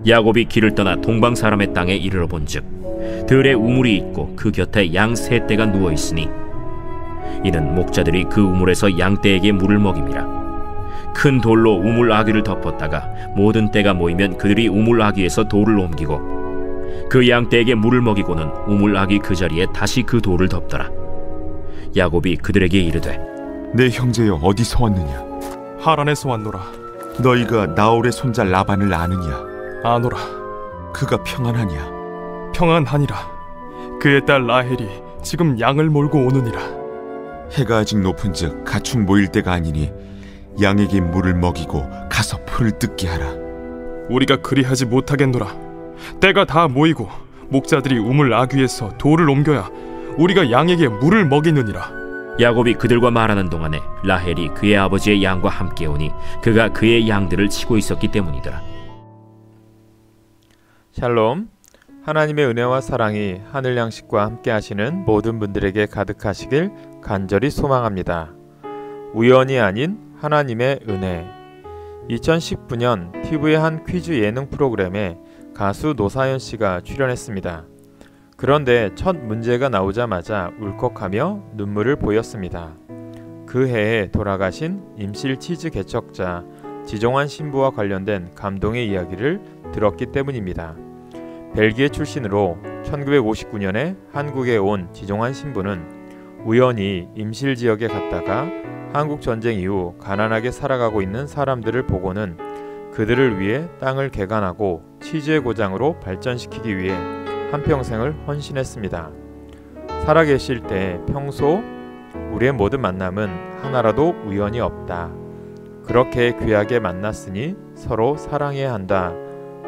야곱이 길을 떠나 동방 사람의 땅에 이르러 본즉 들에 우물이 있고 그 곁에 양 세 떼가 누워 있으니 이는 목자들이 그 우물에서 양 떼에게 물을 먹임이라. 큰 돌로 우물 아귀를 덮었다가 모든 떼가 모이면 그들이 우물 아귀에서 돌을 옮기고 그 양 떼에게 물을 먹이고는 우물 아귀 그 자리에 다시 그 돌을 덮더라. 야곱이 그들에게 이르되 내 형제여 어디서 왔느냐? 하란에서 왔노라. 너희가 나홀의 손자 라반을 아느냐? 아노라. 그가 평안하냐? 평안하니라. 그의 딸 라헬이 지금 양을 몰고 오느니라. 해가 아직 높은즉 가축 모일 때가 아니니 양에게 물을 먹이고 가서 풀을 뜯게 하라. 우리가 그리하지 못하겠노라. 때가 다 모이고 목자들이 우물 아귀에서 돌을 옮겨야 우리가 양에게 물을 먹이느니라. 야곱이 그들과 말하는 동안에 라헬이 그의 아버지의 양과 함께 오니 그가 그의 양들을 치고 있었기 때문이더라. 샬롬. 하나님의 은혜와 사랑이 하늘 양식과 함께 하시는 모든 분들에게 가득하시길 간절히 소망합니다. 우연이 아닌 하나님의 은혜. 2019년 TV의 한 퀴즈 예능 프로그램에 가수 노사연 씨가 출연했습니다. 그런데 첫 문제가 나오자마자 울컥하며 눈물을 보였습니다. 그 해에 돌아가신 임실 치즈 개척자 지종환 신부와 관련된 감동의 이야기를 들었기 때문입니다. 벨기에 출신으로 1959년에 한국에 온 지종환 신부는 우연히 임실 지역에 갔다가 한국 전쟁 이후 가난하게 살아가고 있는 사람들을 보고는 그들을 위해 땅을 개간하고 치즈의 고장으로 발전시키기 위해 한평생을 헌신했습니다. 살아계실 때 평소 우리의 모든 만남은 하나라도 우연이 없다. 그렇게 귀하게 만났으니 서로 사랑해야 한다.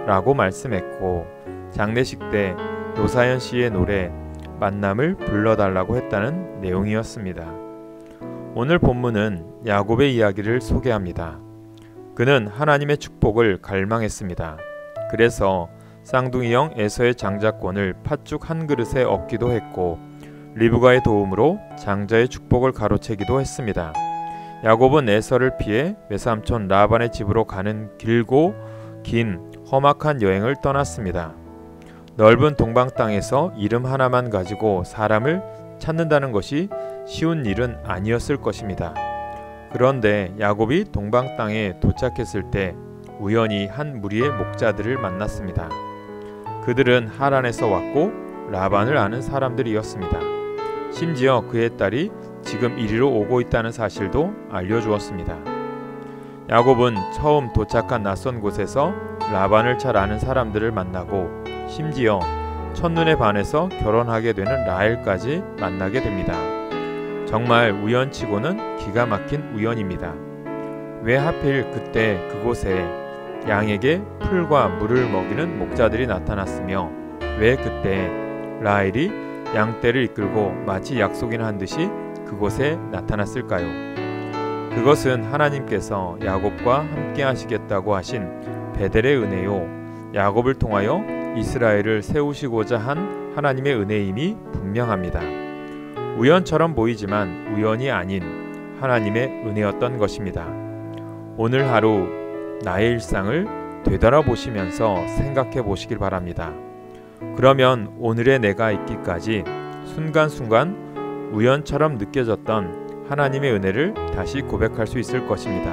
라고 말씀했고 장례식 때 노사연 씨의 노래 만남을 불러달라고 했다는 내용이었습니다. 오늘 본문은 야곱의 이야기를 소개합니다. 그는 하나님의 축복을 갈망했습니다. 그래서 쌍둥이형 에서의 장자권을 팥죽 한 그릇에 얻기도 했고 리브가의 도움으로 장자의 축복을 가로채기도 했습니다. 야곱은 에서를 피해 외삼촌 라반의 집으로 가는 길고 긴 험악한 여행을 떠났습니다. 넓은 동방 땅에서 이름 하나만 가지고 사람을 찾는다는 것이 쉬운 일은 아니었을 것입니다. 그런데 야곱이 동방 땅에 도착했을 때 우연히 한 무리의 목자들을 만났습니다. 그들은 하란에서 왔고 라반을 아는 사람들이었습니다. 심지어 그의 딸이 지금 이리로 오고 있다는 사실도 알려주었습니다. 야곱은 처음 도착한 낯선 곳에서 라반을 잘 아는 사람들을 만나고 심지어 첫눈에 반해서 결혼하게 되는 라헬까지 만나게 됩니다. 정말 우연치고는 기가 막힌 우연입니다. 왜 하필 그때 그곳에 양에게 풀과 물을 먹이는 목자들이 나타났으며 왜 그때 라헬이 양떼를 이끌고 마치 약속이나 한 듯이 그곳에 나타났을까요? 그것은 하나님께서 야곱과 함께 하시겠다고 하신 베델의 은혜요, 야곱을 통하여 이스라엘을 세우시고자 한 하나님의 은혜임이 분명합니다. 우연처럼 보이지만 우연이 아닌 하나님의 은혜였던 것입니다. 오늘 하루 나의 일상을 되돌아보시면서 생각해 보시길 바랍니다. 그러면 오늘의 내가 있기까지 순간순간 우연처럼 느껴졌던 하나님의 은혜를 다시 고백할 수 있을 것입니다.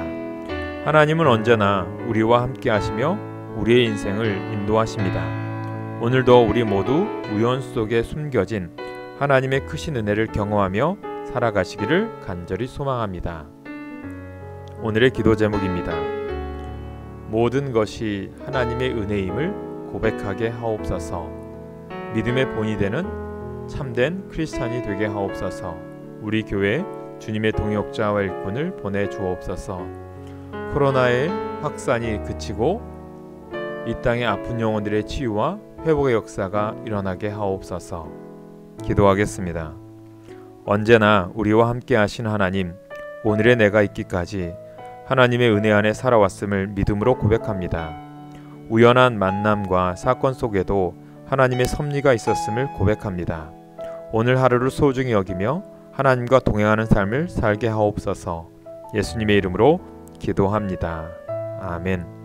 하나님은 언제나 우리와 함께 하시며 우리의 인생을 인도하십니다. 오늘도 우리 모두 우연 속에 숨겨진 하나님의 크신 은혜를 경험하며 살아가시기를 간절히 소망합니다. 오늘의 기도 제목입니다. 모든 것이 하나님의 은혜임을 고백하게 하옵소서. 믿음의 본이 되는 참된 크리스찬이 되게 하옵소서. 우리 교회 주님의 동역자와 일꾼을 보내주옵소서. 코로나의 확산이 그치고 이 땅의 아픈 영혼들의 치유와 회복의 역사가 일어나게 하옵소서. 기도하겠습니다. 언제나 우리와 함께 하신 하나님, 오늘의 내가 있기까지 하나님의 은혜 안에 살아왔음을 믿음으로 고백합니다. 우연한 만남과 사건 속에도 하나님의 섭리가 있었음을 고백합니다. 오늘 하루를 소중히 여기며 하나님과 동행하는 삶을 살게 하옵소서. 예수님의 이름으로 기도합니다. 아멘.